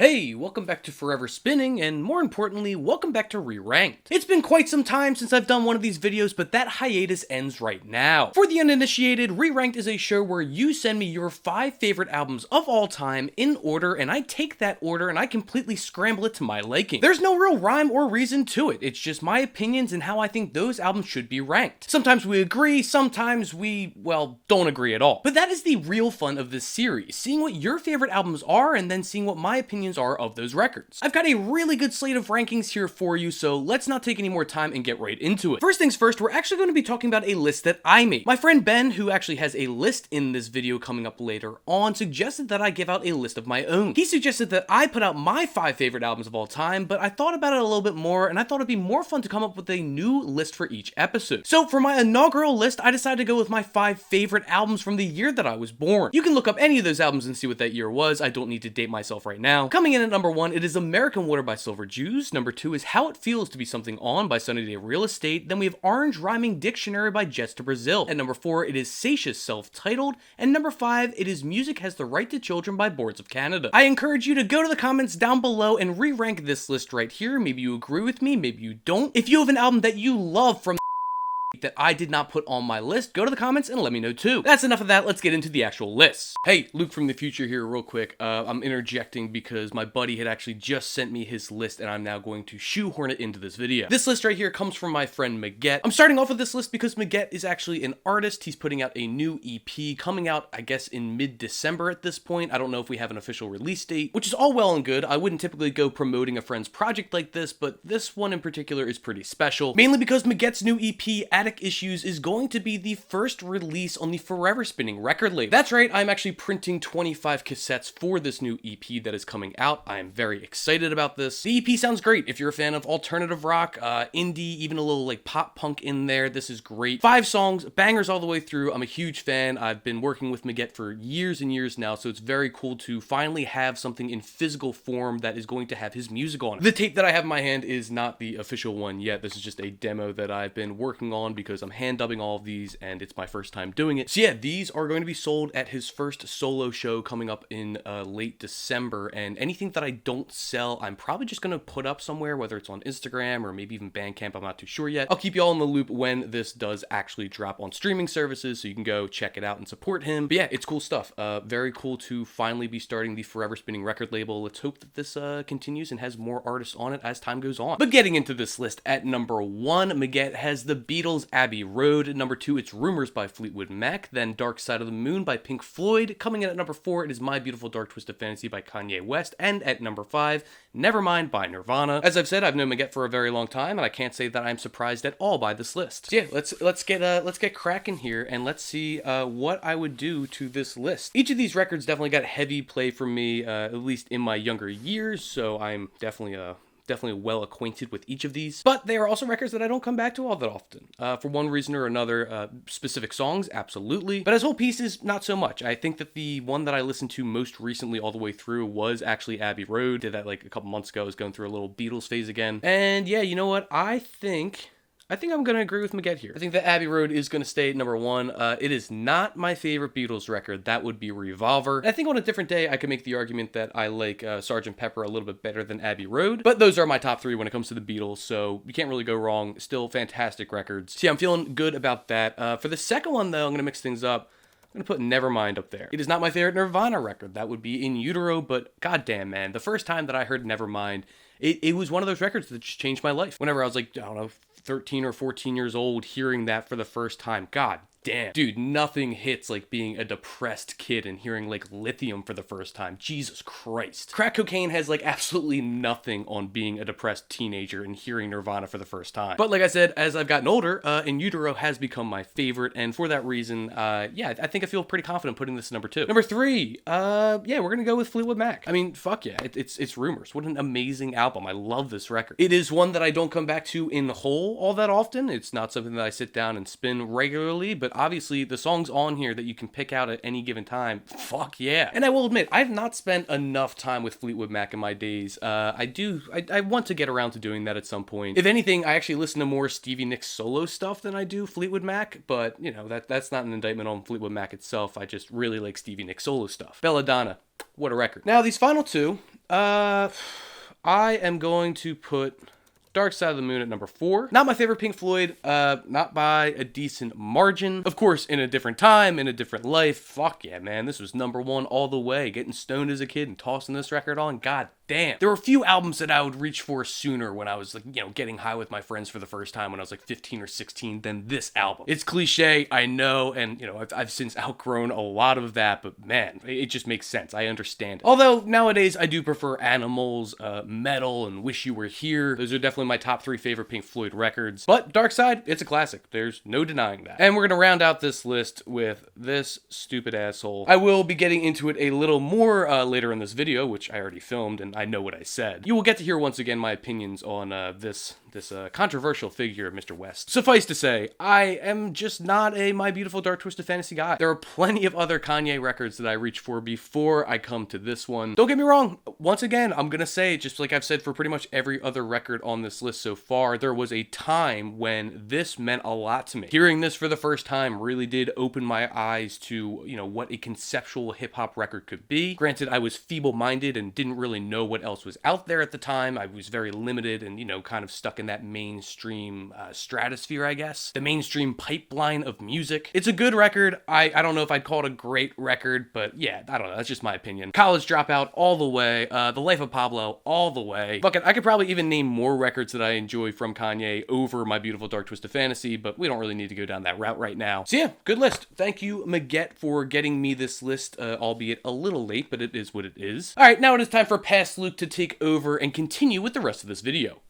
Hey, welcome back to Forever Spinning, and more importantly, welcome back to Re-Ranked. It's been quite some time since I've done one of these videos, but that hiatus ends right now. For the uninitiated, Re-Ranked is a show where you send me your 5 favorite albums of all time in order, and I take that order and I completely scramble it to my liking. There's no real rhyme or reason to it, it's just my opinions and how I think those albums should be ranked. Sometimes we agree, sometimes we, well, don't agree at all. But that is the real fun of this series, seeing what your favorite albums are and then seeing what my opinions are of those records. I've got a really good slate of rankings here for you, so let's not take any more time and get right into it. First things first, we're actually going to be talking about a list that I made. My friend Ben, who actually has a list in this video coming up later on, suggested that I give out a list of my own. He suggested that I put out my 5 favorite albums of all time, but I thought about it a little bit more, and I thought it'd be more fun to come up with a new list for each episode. So for my inaugural list, I decided to go with my 5 favorite albums from the year that I was born. You can look up any of those albums and see what that year was. I don't need to date myself right now. Coming in at number 1, it is American Water by Silver Jews. Number 2 is How It Feels to Be Something On by Sunny Day Real Estate. Then we have Orange Rhyming Dictionary by Jets to Brazil. At number 4, it is Seisha's Self-Titled. And number 5, it is Music Has the Right to Children by Boards of Canada. I encourage you to go to the comments down below and re-rank this list right here. Maybe you agree with me, maybe you don't. If you have an album that you love from that I did not put on my list, go to the comments and let me know too. That's enough of that, let's get into the actual lists. Hey, Luke from the future here real quick. I'm interjecting because my buddy had actually just sent me his list and I'm now going to shoehorn it into this video. This list right here comes from my friend Maget. I'm starting off with this list because Maget is actually an artist. He's putting out a new EP coming out, I guess, in mid-December at this point. I don't know if we have an official release date, which is all well and good. I wouldn't typically go promoting a friend's project like this, but this one in particular is pretty special, mainly because Maget's new EP, Attic Issues, is going to be the first release on the Forever Spinning record label. That's right, I'm actually printing 25 cassettes for this new EP that is coming out. I am very excited about this. The EP sounds great. If you're a fan of alternative rock, indie, even a little like pop punk in there, this is great. 5 songs, bangers all the way through. I'm a huge fan. I've been working with Maget for years and years now, so it's very cool to finally have something in physical form that is going to have his music on it. The tape that I have in my hand is not the official one yet. This is just a demo that I've been working on because I'm hand dubbing all of these and it's my first time doing it. So yeah, these are going to be sold at his first solo show coming up in late December, and anything that I don't sell, I'm probably just going to put up somewhere, whether it's on Instagram or maybe even Bandcamp, I'm not too sure yet. I'll keep you all in the loop when this does actually drop on streaming services so you can go check it out and support him. But yeah, it's cool stuff. Very cool to finally be starting the Forever Spinning record label. Let's hope that this continues and has more artists on it as time goes on. But getting into this list, at number 1, Maget has the Beatles' Abbey Road. At number 2, it's Rumors by Fleetwood Mac. Then Dark Side of the Moon by Pink Floyd. Coming in at number 4, it is My Beautiful Dark Twisted Fantasy by Kanye West. And at number 5, Nevermind by Nirvana. As I've said, I've known Maget for a very long time, and I can't say that I'm surprised at all by this list. So yeah, let's get cracking here, and let's see what I would do to this list. Each of these records definitely got heavy play for me, at least in my younger years, so I'm definitely well acquainted with each of these, but they are also records that I don't come back to all that often. For one reason or another, specific songs, absolutely, but as whole pieces, not so much. I think that the one that I listened to most recently all the way through was actually Abbey Road. Did that like a couple months ago. I was going through a little Beatles phase again, and yeah, you know what? I think I'm going to agree with Maget here. I think that Abbey Road is going to stay at number 1. It is not my favorite Beatles record. That would be Revolver. I think on a different day, I could make the argument that I like Sgt. Pepper a little bit better than Abbey Road. But those are my top 3 when it comes to the Beatles, so you can't really go wrong. Still fantastic records. So yeah, I'm feeling good about that. For the second one, though, I'm going to mix things up. I'm going to put Nevermind up there. It is not my favorite Nirvana record. That would be In Utero, but goddamn, man. The first time that I heard Nevermind, it was one of those records that just changed my life. Whenever I was like, I don't know, 13 or 14 years old, hearing that for the first time, god damn. Dude, nothing hits like being a depressed kid and hearing like Lithium for the first time. Jesus Christ. Crack cocaine has like absolutely nothing on being a depressed teenager and hearing Nirvana for the first time. But like I said, as I've gotten older, In Utero has become my favorite, and for that reason, yeah, I think I feel pretty confident putting this at number 2. Number 3, yeah, we're gonna go with Fleetwood Mac. I mean, fuck yeah, it's Rumors. What an amazing album. I love this record. It is one that I don't come back to in whole all that often. It's not something that I sit down and spin regularly, but but obviously the songs on here that you can pick out at any given time, fuck yeah. And I will admit, I've not spent enough time with Fleetwood Mac in my days. I want to get around to doing that at some point. If anything, I actually listen to more Stevie Nicks solo stuff than I do Fleetwood Mac, but you know, that's not an indictment on Fleetwood Mac itself. I just really like Stevie Nicks solo stuff. Belladonna, what a record. Now these final two, I am going to put Dark Side of the Moon at number 4. Not my favorite Pink Floyd, not by a decent margin. Of course, in a different time, in a different life, fuck yeah, man, this was number 1 all the way. Getting stoned as a kid and tossing this record on, god damn. There were a few albums that I would reach for sooner when I was, like, you know, getting high with my friends for the first time when I was like 15 or 16 than this album. It's cliche, I know, and, you know, I've since outgrown a lot of that, but man, it just makes sense. I understand it. Although, nowadays, I do prefer Animals, Metal, and Wish You Were Here. Those are definitely my top 3 favorite Pink Floyd records. But Dark Side, it's a classic. There's no denying that. And we're gonna round out this list with this stupid asshole. I will be getting into it a little more later in this video, which I already filmed, and I know what I said. You will get to hear once again my opinions on this controversial figure, Mr. West. Suffice to say, I am just not a My Beautiful Dark Twisted Fantasy guy. There are plenty of other Kanye records that I reach for before I come to this one. Don't get me wrong, once again, I'm gonna say, just like I've said for pretty much every other record on this list so far, there was a time when this meant a lot to me. Hearing this for the first time really did open my eyes to, you know, what a conceptual hip-hop record could be. Granted, I was feeble-minded and didn't really know what else was out there at the time. I was very limited and, you know, kind of stuck in that mainstream stratosphere, I guess. The mainstream pipeline of music. It's a good record. I don't know if I'd call it a great record, but yeah, I don't know. That's just my opinion. College Dropout, all the way. The Life of Pablo, all the way. Fuck it, I could probably even name more records that I enjoy from Kanye over My Beautiful Dark Twisted Fantasy, but we don't really need to go down that route right now. So yeah, good list. Thank you, Maget, for getting me this list, albeit a little late, but it is what it is. All right, now it is time for Past Luke to take over and continue with the rest of this video.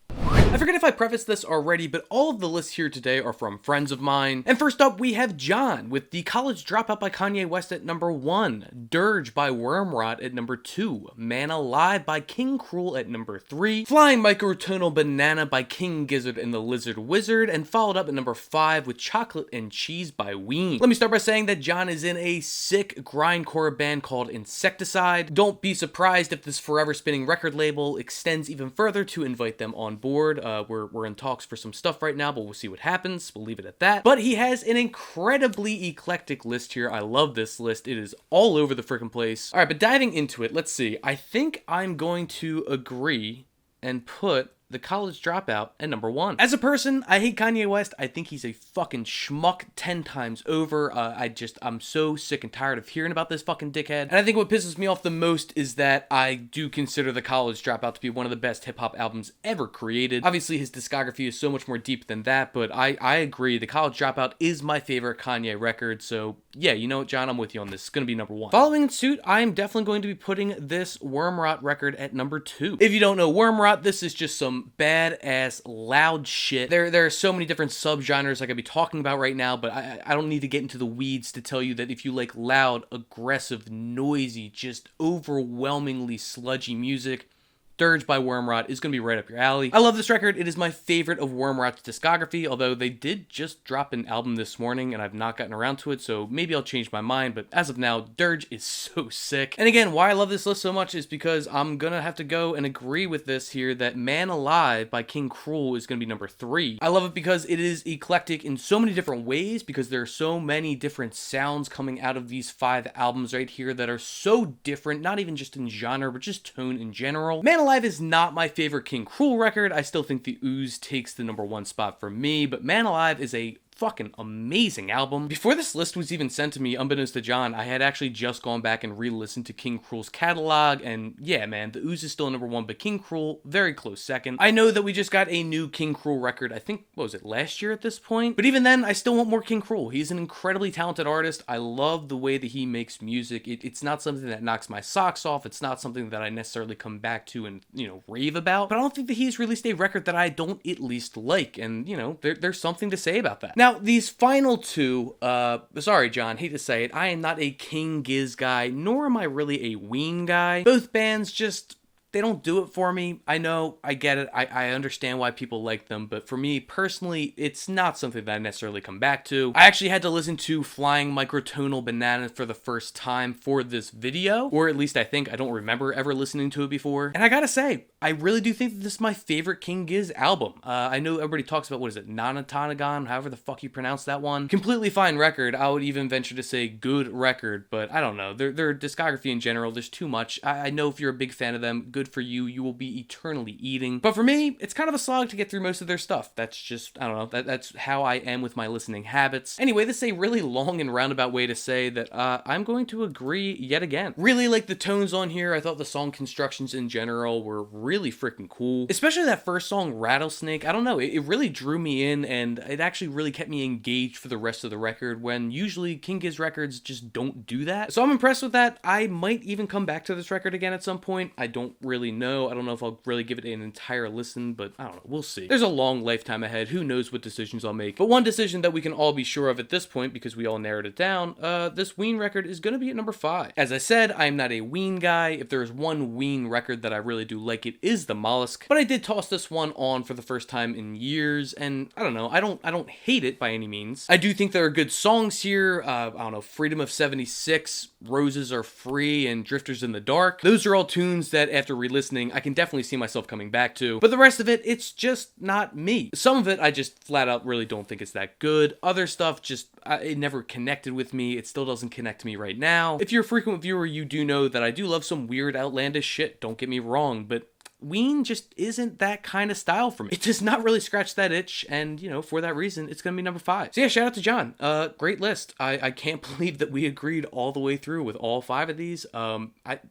I forget if I prefaced this already, but all of the lists here today are from friends of mine. And first up, we have John with The College Dropout by Kanye West at number 1, Dirge by Wormrot at number 2, Man Alive by King Cruel at number 3, Flying Microtonal Banana by King Gizzard and the Lizard Wizard, and followed up at number 5 with Chocolate and Cheese by Ween. Let me start by saying that John is in a sick grindcore band called Insecticide. Don't be surprised if this forever spinning record label extends even further to invite them on board. We're in talks for some stuff right now, but we'll see what happens. We'll leave it at that. But he has an incredibly eclectic list here. I love this list. It is all over the freaking place. All right, but diving into it, let's see. I think I'm going to agree and put The College Dropout at number 1. As a person, I hate Kanye West. I think he's a fucking schmuck 10 times over. I'm so sick and tired of hearing about this fucking dickhead. And I think what pisses me off the most is that I do consider The College Dropout to be one of the best hip-hop albums ever created. Obviously, his discography is so much more deep than that, but I agree. The College Dropout is my favorite Kanye record, so yeah, you know what, John, I'm with you on this. It's gonna be number 1. Following in suit, I am definitely going to be putting this Wormrot record at number 2. If you don't know Wormrot, this is just some badass loud shit. There are so many different subgenres I could be talking about right now, but I don't need to get into the weeds to tell you that if you like loud, aggressive, noisy, just overwhelmingly sludgy music, Dirge by Wormrot is going to be right up your alley. I love this record. It is my favorite of Wormrot's discography, although they did just drop an album this morning and I've not gotten around to it, so maybe I'll change my mind, but as of now, Dirge is so sick. And again, why I love this list so much is because I'm going to have to go and agree with this here that Man Alive by King Cruel is going to be number 3. I love it because it is eclectic in so many different ways, because there are so many different sounds coming out of these 5 albums right here that are so different, not even just in genre, but just tone in general. Man Alive is not my favorite King Cruel record. I still think The Ooze takes the number 1 spot for me, but Man Alive is a fucking amazing album. Before this list was even sent to me, unbeknownst to John, I had actually just gone back and re-listened to King Cruel's catalog, and yeah, man, The Ooze is still number 1, but King Cruel, very close second. I know that we just got a new King Cruel record, I think, what was it, last year at this point? But even then, I still want more King Cruel. He's an incredibly talented artist. I love the way that he makes music. It's not something that knocks my socks off. It's not something that I necessarily come back to and, you know, rave about. But I don't think that he's released a record that I don't at least like, and, you know, there's something to say about that. Now, these final two, sorry, John, hate to say it, I am not a King Giz guy, nor am I really a Ween guy. Both bands just they don't do it for me. I know, I get it, I understand why people like them, but for me personally, it's not something that I necessarily come back to. I actually had to listen to Flying Microtonal Banana for the first time for this video, or at least I think. I don't remember ever listening to it before. And I gotta say, I really do think that this is my favorite King Giz album. I know everybody talks about, what is it, Nanatanagon, however the fuck you pronounce that one. Completely fine record. I would even venture to say good record, but I don't know. Their discography in general, there's too much. I know if you're a big fan of them, good for you. You will be eternally eating. But for me, it's kind of a slog to get through most of their stuff. That's just, I don't know, that's how I am with my listening habits. Anyway, this is a really long and roundabout way to say that I'm going to agree yet again. Really like the tones on here. I thought the song constructions in general were really freaking cool. Especially that first song, Rattlesnake. I don't know, it really drew me in, and it actually really kept me engaged for the rest of the record, when usually King Giz records just don't do that. So I'm impressed with that. I might even come back to this record again at some point. I don't really know. I don't know if I'll really give it an entire listen, but I don't know. We'll see. There's a long lifetime ahead. Who knows what decisions I'll make. But one decision that we can all be sure of at this point, because we all narrowed it down, this Ween record is going to be at number 5. As I said, I'm not a Ween guy. If there's one Ween record that I really do like, it is the Mollusk. But I did toss this one on for the first time in years, and I don't know. I don't hate it by any means. I do think there are good songs here. I don't know, Freedom of 76, Roses Are Free, and Drifters in the Dark. Those are all tunes that after re-listening, I can definitely see myself coming back to. But the rest of it, it's just not me. Some of it, I just flat out really don't think it's that good. Other stuff, just, it never connected with me. It still doesn't connect to me right now. If you're a frequent viewer, you do know that I do love some weird, outlandish shit. Don't get me wrong, but Ween just isn't that kind of style for me. It does not really scratch that itch, and, you know, for that reason, it's gonna be number 5. So yeah, shout out to John. Great list. I can't believe that we agreed all the way through with all 5 of these.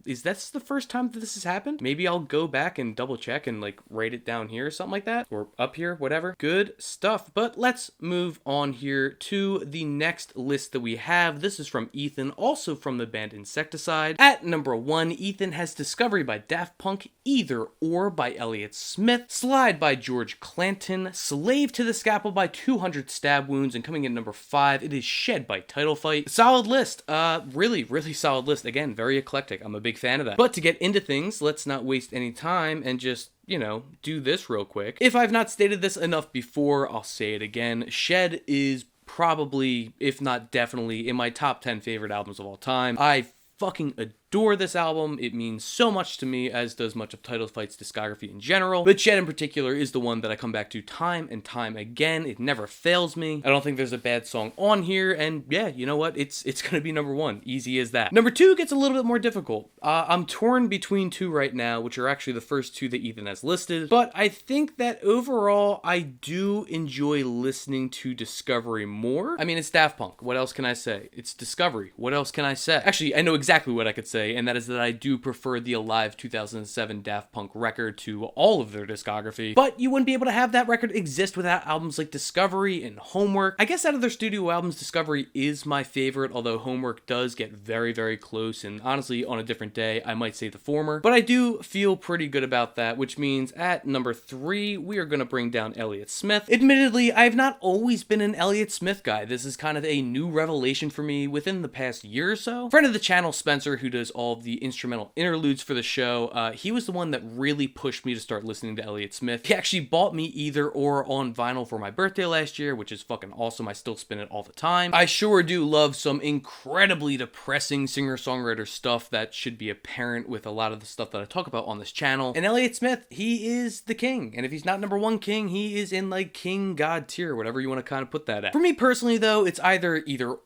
Is this the first time that this has happened? Maybe I'll go back and double check and, like, write it down here or something like that, or up here, whatever. Good stuff. But let's move on here to the next list that we have. This is from Ethan, also from the band Insecticide. At number 1, Ethan has Discovery by Daft Punk, Either Or by Elliott Smith, Slide by George Clanton, Slave to the Scalpel by 200 Stab Wounds, and coming in number 5, it is Shed by Title Fight. Solid list. Really solid list. Again, very eclectic. I'm a big fan of that. But to get into things, let's not waste any time and just, you know, do this real quick. If I've not stated this enough before, I'll say it again. Shed is probably, if not definitely, in my top 10 favorite albums of all time. I fucking adore this album. It means so much to me, as does much of Title Fight's discography in general. But Shed in particular is the one that I come back to time and time again. It never fails me. I don't think there's a bad song on here, and yeah, you know what? It's gonna be number 1. Easy as that. Number 2 gets a little bit more difficult. I'm torn between 2 right now, which are actually the first 2 that Ethan has listed, but I think that overall, I do enjoy listening to Discovery more. I mean, it's Daft Punk. What else can I say? It's Discovery. What else can I say? Actually, I know exactly what I could say, and that is that I do prefer the Alive 2007 Daft Punk record to all of their discography. But you wouldn't be able to have that record exist without albums like Discovery and Homework. I guess out of their studio albums, Discovery is my favorite, although Homework does get very close, and honestly, on a different day, I might say the former. But I do feel pretty good about that, which means at number 3, we are going to bring down Elliott Smith. Admittedly, I have not always been an Elliott Smith guy. This is kind of a new revelation for me within the past year or so. Friend of the channel, Spencer, who does all of the instrumental interludes for the show, he was the one that really pushed me to start listening to Elliott Smith. He actually bought me Either Or on vinyl for my birthday last year, which is fucking awesome. I still spin it all the time. I sure do love some incredibly depressing singer-songwriter stuff that should be apparent with a lot of the stuff that I talk about on this channel. And Elliott Smith, he is the king. And if he's not number 1 king, he is in like king god tier, whatever you want to kind of put that at. For me personally though, it's either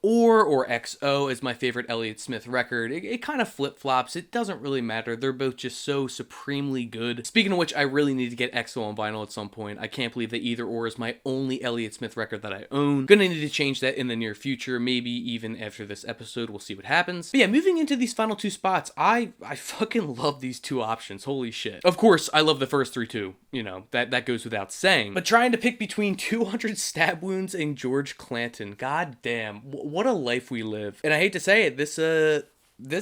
or XO as my favorite Elliott Smith record. It kind of flip-flops. It doesn't really matter. They're both just so supremely good. Speaking of which, I really need to get XO on vinyl at some point. I can't believe that Either Or is my only Elliott Smith record that I own. Gonna need to change that in the near future, maybe even after this episode. We'll see what happens. But yeah, moving into these final 2 spots, I fucking love these 2 options. Holy shit. Of course, I love the first 3 too. You know, that goes without saying. But trying to pick between 200 Stab Wounds and George Clanton, god damn, what a life we live. And I hate to say it, this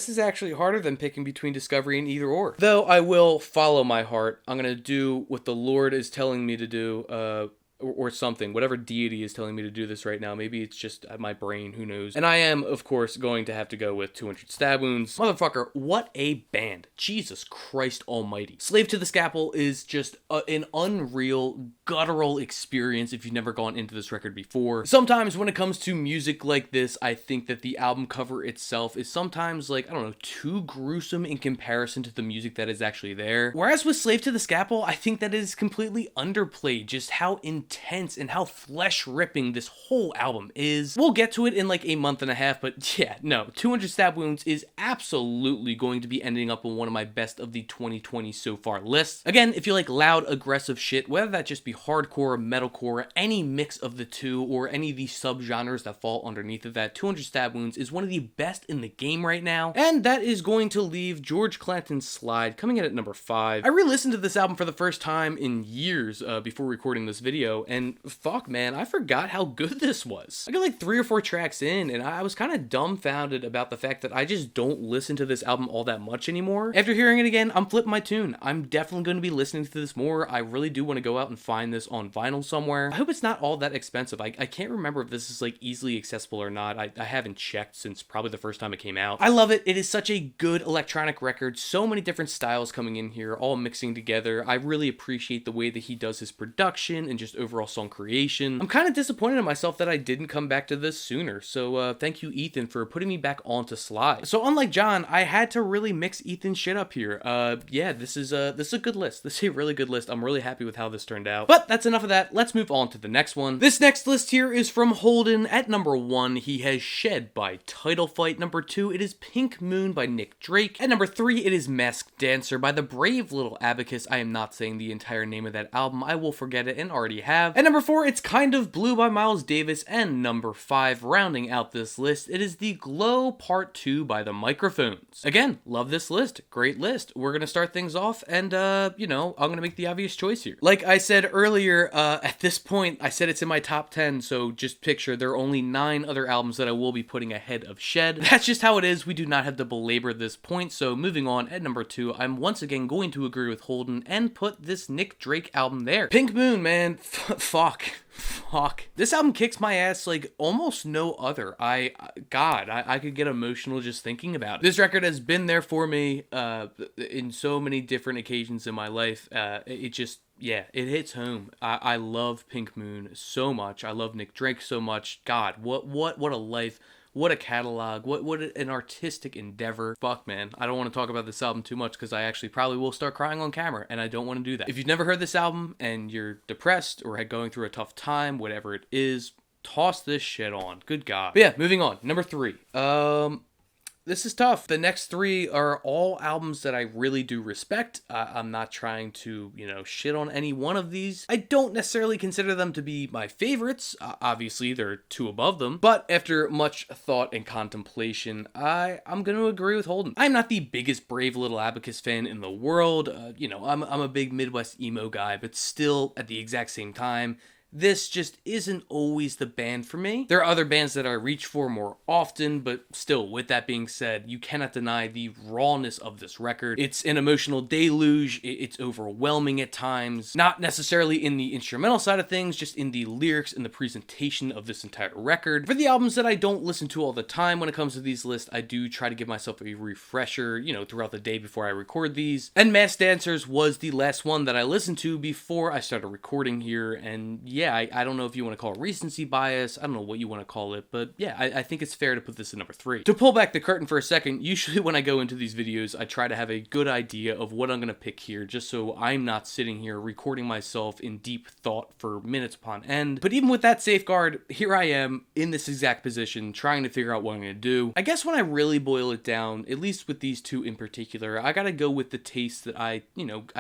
is actually harder than picking between Discovery and Either Or. Though I will follow my heart. I'm gonna do what the Lord is telling me to do. or something, whatever deity is telling me to do this right now. Maybe it's just my brain, who knows. And I am, of course, going to have to go with 200 Stab Wounds. Motherfucker, what a band. Jesus Christ almighty. Slave to the Scalpel is just an unreal, guttural experience if you've never gone into this record before. Sometimes when it comes to music like this, I think that the album cover itself is sometimes, like, I don't know, too gruesome in comparison to the music that is actually there. Whereas with Slave to the Scalpel, I think that it is completely underplayed just how intense and how flesh-ripping this whole album is. We'll get to it in like a month and a half, but yeah, no, 200 Stab Wounds is absolutely going to be ending up on one of my best of the 2020 so far lists. Again, if you like loud, aggressive shit, whether that just be hardcore, metalcore, any mix of the two, or any of the subgenres that fall underneath of that, 200 Stab Wounds is one of the best in the game right now, and that is going to leave George Clanton's Slide coming in at number 5. I re-listened to this album for the first time in years before recording this video, and fuck man, I forgot how good this was. I got like 3 or 4 tracks in, and I was kind of dumbfounded about the fact that I just don't listen to this album all that much anymore. After hearing it again, I'm flipping my tune. I'm definitely going to be listening to this more. I really do want to go out and find this on vinyl somewhere. I hope it's not all that expensive. I can't remember if this is like easily accessible or not. I haven't checked since probably the first time it came out. I love it. It is such a good electronic record. So many different styles coming in here, all mixing together. I really appreciate the way that he does his production and just overall song creation. I'm kind of disappointed in myself that I didn't come back to this sooner. So thank you, Ethan, for putting me back onto Slide. So unlike John, I had to really mix Ethan's shit up here. Yeah, this is a good list. This is a really good list. I'm really happy with how this turned out. But that's enough of that. Let's move on to the next one. This next list here is from Holden. At number 1, he has Shed by Title Fight. Number 2, it is Pink Moon by Nick Drake. At number 3, it is Masked Dancer by the Brave Little Abacus. I am not saying the entire name of that album. I will forget it and already have. At number 4, it's Kind of Blue by Miles Davis. And number 5, rounding out this list, it is The Glow Part 2 by the Microphones. Again, love this list. Great list. We're gonna start things off, and you know, I'm gonna make the obvious choice here. Like I said earlier, at this point, I said it's in my top 10, so just picture there are only 9 other albums that I will be putting ahead of Shed. That's just how it is. We do not have to belabor this point, so moving on, at number 2, I'm once again going to agree with Holden and put this Nick Drake album there. Pink Moon, man. Fuck. This album kicks my ass like almost no other. I could get emotional just thinking about it. This record has been there for me in so many different occasions in my life. It just, yeah, it hits home. I love Pink Moon so much. I love Nick Drake so much. God, what a life. What a catalog. What an artistic endeavor. Fuck, man. I don't want to talk about this album too much because I actually probably will start crying on camera, and I don't want to do that. If you've never heard this album and you're depressed or going through a tough time, whatever it is, toss this shit on. Good God. But yeah, moving on. Number 3. This is tough. The next 3 are all albums that I really do respect. I'm not trying to, shit on any one of these. I don't necessarily consider them to be my favorites. Obviously, there are 2 above them. But after much thought and contemplation, I'm going to agree with Holden. I'm not the biggest Brave Little Abacus fan in the world. I'm a big Midwest emo guy, but still, at the exact same time, this just isn't always the band for me. There are other bands that I reach for more often, but still, with that being said, you cannot deny the rawness of this record. It's an emotional deluge. It's overwhelming at times. Not necessarily in the instrumental side of things, just in the lyrics and the presentation of this entire record. For the albums that I don't listen to all the time when it comes to these lists, I do try to give myself a refresher, throughout the day before I record these. And Masked Dancers was the last one that I listened to before I started recording here, and yeah, I don't know if you want to call it recency bias. I don't know what you want to call it, but yeah, I think it's fair to put this in number 3. To pull back the curtain for a second, usually when I go into these videos, I try to have a good idea of what I'm going to pick here, just so I'm not sitting here recording myself in deep thought for minutes upon end. But even with that safeguard, here I am in this exact position, trying to figure out what I'm going to do. I guess when I really boil it down, at least with these 2 in particular, I got to go with the taste that I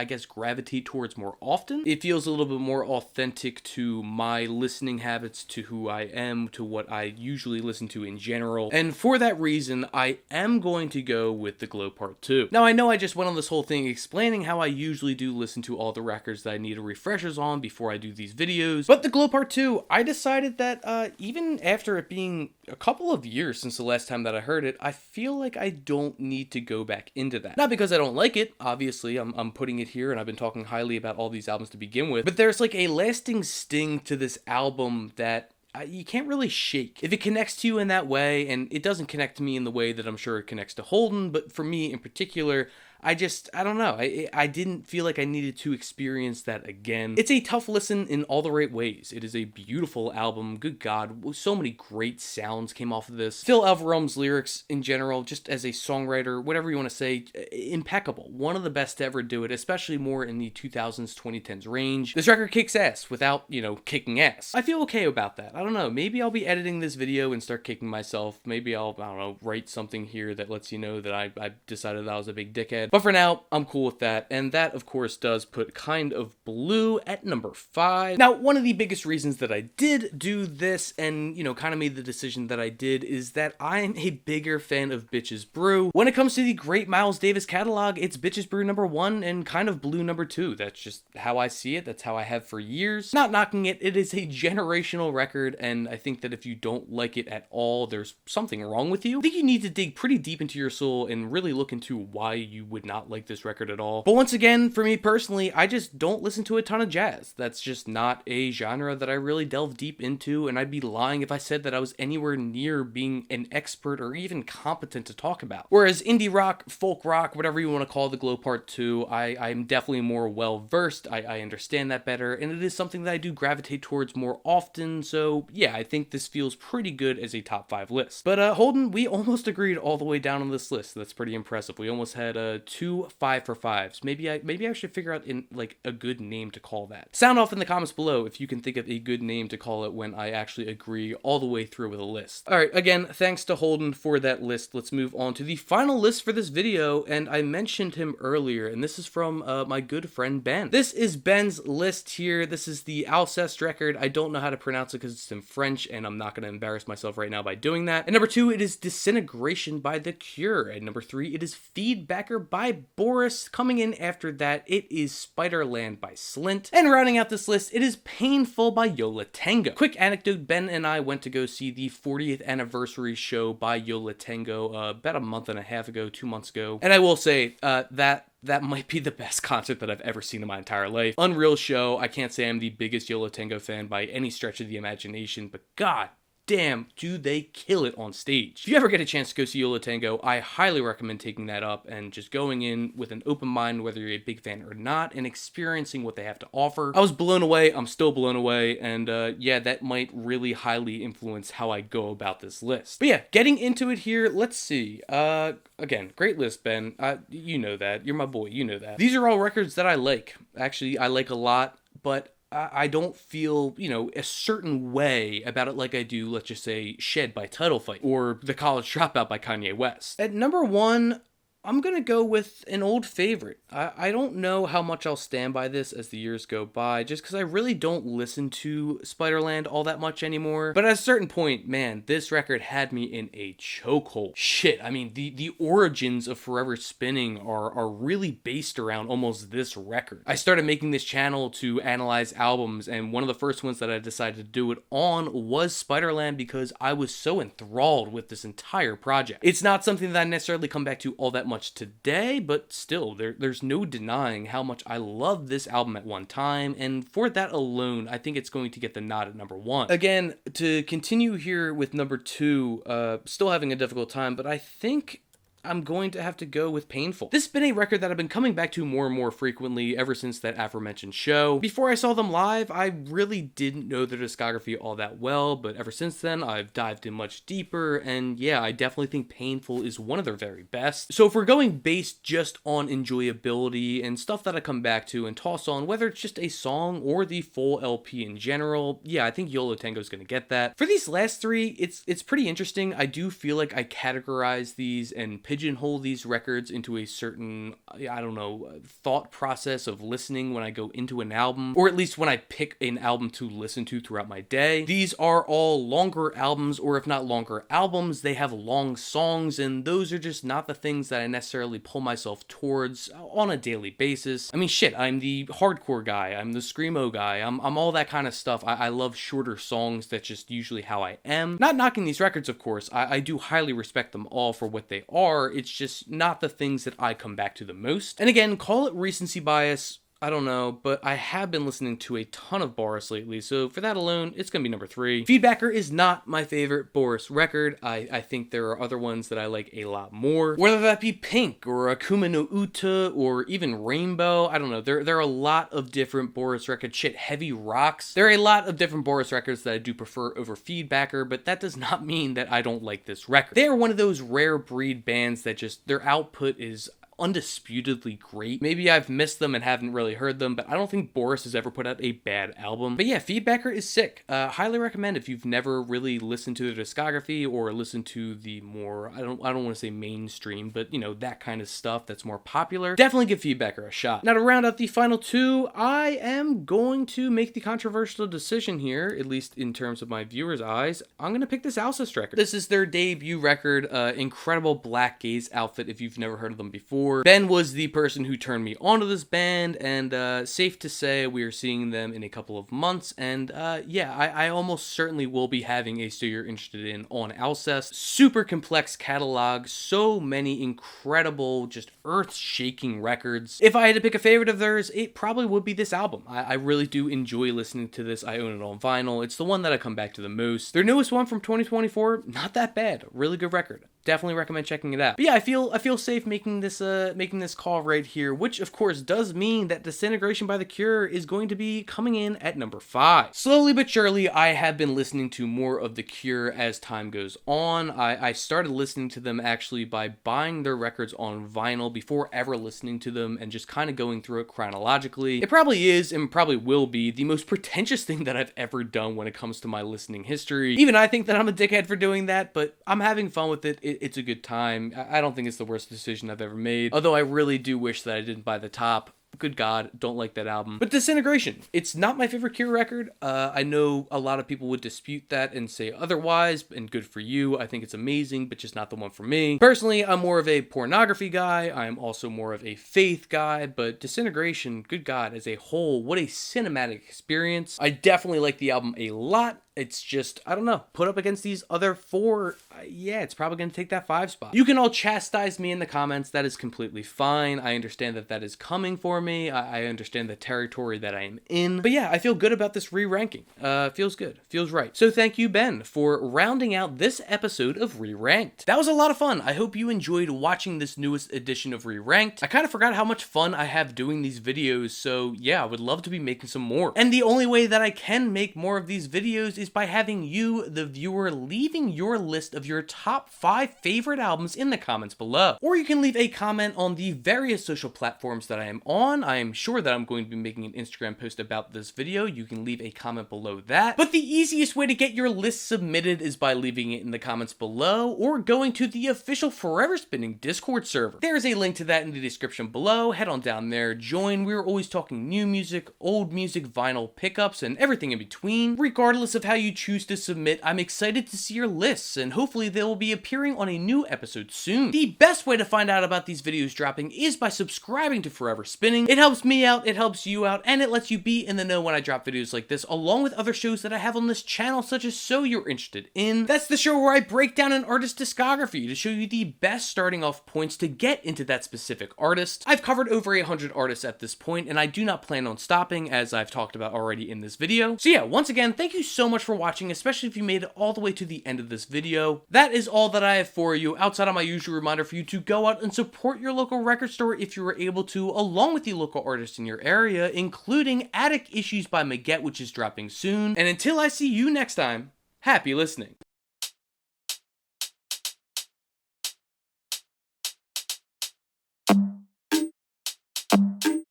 guess gravitate towards more often. It feels a little bit more authentic to my listening habits, to who I am, to what I usually listen to in general. And for that reason, I am going to go with The Glow Part 2. Now, I know I just went on this whole thing explaining how I usually do listen to all the records that I need refreshers on before I do these videos, but The Glow Part 2, I decided that even after it being a couple of years since the last time that I heard it, I feel like I don't need to go back into that. Not because I don't like it, obviously, I'm putting it here and I've been talking highly about all these albums to begin with, but there's like a lasting sting to this album that you can't really shake. If it connects to you in that way, and it doesn't connect to me in the way that I'm sure it connects to Holden, but for me in particular, I don't know. I didn't feel like I needed to experience that again. It's a tough listen in all the right ways. It is a beautiful album. Good God, so many great sounds came off of this. Phil Alvarez's lyrics in general, just as a songwriter, whatever you want to say, impeccable. One of the best to ever do it, especially more in the 2000s, 2010s range. This record kicks ass without, kicking ass. I feel okay about that. I don't know. Maybe I'll be editing this video and start kicking myself. Maybe I'll, write something here that lets you know that I decided that I was a big dickhead. But for now, I'm cool with that, and that, of course, does put Kind of Blue at number 5. Now, one of the biggest reasons that I did do this, and, kind of made the decision that I did, is that I'm a bigger fan of Bitches Brew. When it comes to the great Miles Davis catalog, it's Bitches Brew number 1 and Kind of Blue number 2. That's just how I see it. That's how I have for years. Not knocking it. It is a generational record, and I think that if you don't like it at all, there's something wrong with you. I think you need to dig pretty deep into your soul and really look into why you would not like this record at all. But once again, for me personally, I just don't listen to a ton of jazz. That's just not a genre that I really delve deep into, and I'd be lying if I said that I was anywhere near being an expert or even competent to talk about. Whereas indie rock, folk rock, whatever you want to call the Glow Part 2, I'm definitely more well-versed. I understand that better, and it is something that I do gravitate towards more often, so yeah, I think this feels pretty good as a top 5 list. But Holden, we almost agreed all the way down on this list. That's pretty impressive. We almost had 2 5 for 5s. Maybe I should figure out a good name to call that. Sound off in the comments below if you can think of a good name to call it when I actually agree all the way through with a list. Alright, again, thanks to Holden for that list. Let's move on to the final list for this video, and I mentioned him earlier, and this is from my good friend Ben. This is Ben's list here. This is the Alceste record. I don't know how to pronounce it because it's in French, and I'm not going to embarrass myself right now by doing that. At number 2, it is Disintegration by The Cure. At number 3, it is Feedbacker by Boris. Coming in after that, it is Spiderland by Slint. And rounding out this list, it is Painful by Yo La Tengo. Quick anecdote, Ben and I went to go see the 40th anniversary show by Yo La Tengo about a month and a half ago, 2 months ago. And I will say that might be the best concert that I've ever seen in my entire life. Unreal show. I can't say I'm the biggest Yo La Tengo fan by any stretch of the imagination, but God damn, do they kill it on stage. If you ever get a chance to go see Yo La Tengo, I highly recommend taking that up and just going in with an open mind, whether you're a big fan or not, and experiencing what they have to offer. I was blown away. I'm still blown away. And yeah, that might really highly influence how I go about this list. But yeah, getting into it here, let's see. Again, great list, Ben. You know that. You're my boy. You know that. These are all records that I like. Actually, I like a lot, but I don't feel, a certain way about it like I do, let's just say, Shed by Title Fight or The College Dropout by Kanye West. At number 1, I'm going to go with an old favorite. I don't know how much I'll stand by this as the years go by, just because I really don't listen to Spiderland all that much anymore. But at a certain point, man, this record had me in a chokehold. Shit, I mean, the origins of Forever Spinning are really based around almost this record. I started making this channel to analyze albums, and one of the first ones that I decided to do it on was Spiderland because I was so enthralled with this entire project. It's not something that I necessarily come back to all that much today, but still, there's no denying how much I loved this album at one time, and for that alone, I think it's going to get the nod at number 1. Again, to continue here with number 2, still having a difficult time, but I think I'm going to have to go with Painful. This has been a record that I've been coming back to more and more frequently ever since that aforementioned show. Before I saw them live, I really didn't know their discography all that well, but ever since then, I've dived in much deeper, and yeah, I definitely think Painful is one of their very best. So if we're going based just on enjoyability and stuff that I come back to and toss on, whether it's just a song or the full LP in general, yeah, I think Yo La Tengo is going to get that. For these last 3, it's pretty interesting. I do feel like I categorize these and pigeonhole these records into a certain, I don't know, thought process of listening when I go into an album, or at least when I pick an album to listen to throughout my day. These are all longer albums, or if not longer albums, they have long songs, and those are just not the things that I necessarily pull myself towards on a daily basis. I mean, shit, I'm the hardcore guy, I'm the screamo guy, I'm all that kind of stuff. I love shorter songs. That's just usually how I am. Not knocking these records, of course. I do highly respect them all for what they are. It's just not the things that I come back to the most. And again, call it recency bias, I don't know, but I have been listening to a ton of Boris lately, so for that alone, it's gonna be number 3. Feedbacker is not my favorite Boris record. I think there are other ones that I like a lot more. Whether that be Pink, or Akuma no Uta, or even Rainbow, I don't know. There are a lot of different Boris records. Shit, Heavy Rocks. There are a lot of different Boris records that I do prefer over Feedbacker, but that does not mean that I don't like this record. They are one of those rare breed bands that just, their output is undisputedly great. Maybe I've missed them and haven't really heard them, but I don't think Boris has ever put out a bad album. But yeah, Feedbacker is sick. Highly recommend if you've never really listened to their discography or listened to the more, I don't want to say mainstream, but you know, that kind of stuff that's more popular. Definitely give Feedbacker a shot. Now to round out the final 2, I am going to make the controversial decision here, at least in terms of my viewers' eyes. I'm going to pick this Alcest record. This is their debut record, incredible black gaze outfit if you've never heard of them before. Ben was the person who turned me onto this band, and safe to say we are seeing them in a couple of months, and yeah, I almost certainly will be having a So You're Interested In on Alcest. Super complex catalog, so many incredible, just earth-shaking records. If I had to pick a favorite of theirs, it probably would be this album. I really do enjoy listening to this. I own it on vinyl. It's the one that I come back to the most. Their newest one from 2024, not that bad. Really good record. Definitely recommend checking it out. But yeah, I feel safe making this call right here, which of course does mean that Disintegration by The Cure is going to be coming in at number 5. Slowly but surely, I have been listening to more of The Cure as time goes on. I started listening to them actually by buying their records on vinyl before ever listening to them and just kind of going through it chronologically. It probably is and probably will be the most pretentious thing that I've ever done when it comes to my listening history. Even I think that I'm a dickhead for doing that, but I'm having fun with it. It's a good time. I don't think it's the worst decision I've ever made, although I really do wish that I didn't buy the top. Good God, don't like that album. But Disintegration, it's not my favorite Cure record. I know a lot of people would dispute that and say otherwise, and good for you. I think it's amazing, but just not the one for me. Personally, I'm more of a pornography guy. I'm also more of a faith guy, but Disintegration, good God, as a whole, what a cinematic experience. I definitely like the album a lot. It's just, I don't know, put up against these other 4, yeah, it's probably going to take that 5 spot. You can all chastise me in the comments. That is completely fine. I understand that that is coming for me. I understand the territory that I am in. But yeah, I feel good about this re-ranking. Feels good. Feels right. So thank you, Ben, for rounding out this episode of Re-Ranked. That was a lot of fun. I hope you enjoyed watching this newest edition of Re-Ranked. I kind of forgot how much fun I have doing these videos, so yeah, I would love to be making some more. And the only way that I can make more of these videos is by having you, the viewer, leaving your list of your top 5 favorite albums in the comments below. Or you can leave a comment on the various social platforms that I am on. I am sure that I'm going to be making an Instagram post about this video. You can leave a comment below that. But the easiest way to get your list submitted is by leaving it in the comments below or going to the official Forever Spinning Discord server. There's a link to that in the description below. Head on down there, join. We're always talking new music, old music, vinyl pickups, and everything in between. Regardless of how you choose to submit, I'm excited to see your lists, and hopefully they will be appearing on a new episode soon. The best way to find out about these videos dropping is by subscribing to Forever Spinning. It helps me out, it helps you out, and it lets you be in the know when I drop videos like this, along with other shows that I have on this channel, such as So You're Interested In. That's the show where I break down an artist's discography to show you the best starting off points to get into that specific artist. I've covered over 100 artists at this point, and I do not plan on stopping, as I've talked about already in this video. So yeah, once again, thank you so much for watching, especially if you made it all the way to the end of this video. That is all that I have for you, outside of my usual reminder for you to go out and support your local record store if you were able to, along with the local artists in your area, including Attic Issues by Maget, which is dropping soon. And until I see you next time, happy listening.